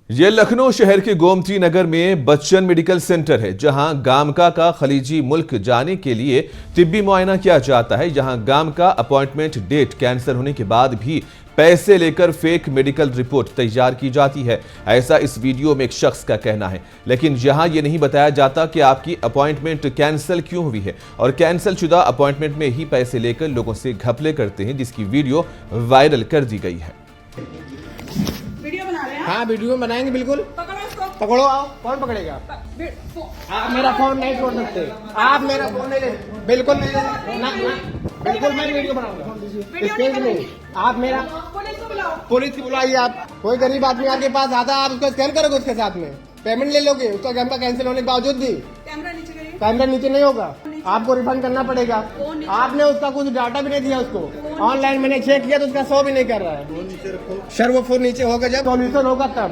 ये लखनऊ शहर के गोमती नगर में बच्चन मेडिकल सेंटर है, जहां गामका का खलीजी मुल्क जाने के लिए तिब्बी मुआयना किया जाता है। जहां गामका अपॉइंटमेंट डेट कैंसिल होने के बाद भी पैसे लेकर फेक मेडिकल रिपोर्ट तैयार की जाती है, ऐसा इस वीडियो में एक शख्स का कहना है। लेकिन यहां यह नहीं बताया जाता कि आपकी अपॉइंटमेंट कैंसिल क्यों हुई है और कैंसिल शुदा अपॉइंटमेंट में ही पैसे लेकर लोगों से घपले करते हैं, जिसकी वीडियो वायरल कर दी गई है। वीडियो बना रहे हैं? हाँ वीडियो बनाएंगे बिल्कुल। पकड़ो इसको। पकड़ो, आओ। कौन पकड़ेगा? आप मेरा फोन नहीं छोड़ सकते। आप मेरा फोन नहीं ले, बिल्कुल नहीं ले ना, बिल्कुल मैं वीडियो बनाऊंगा। स्टेज में आप मेरा पुलिस को बुलाओ। पुलिस की बुलाइए। आप कोई गरीब आदमी आपके पास आता है, आप उसको स्कैन करोगे, उसके साथ में पेमेंट ले लोगे, उसका कैमरा कैंसिल होने के बावजूद भी कैमरा नीचे करिए। कैमरा नीचे नहीं होगा, आपको रिफंड करना पड़ेगा। आपने उसका कुछ डाटा भी नहीं दिया उसको। ऑनलाइन मैंने चेक किया तो उसका शो भी नहीं कर रहा है। सर वो फोन नीचे होगा, जब सॉल्यूशन होगा तब।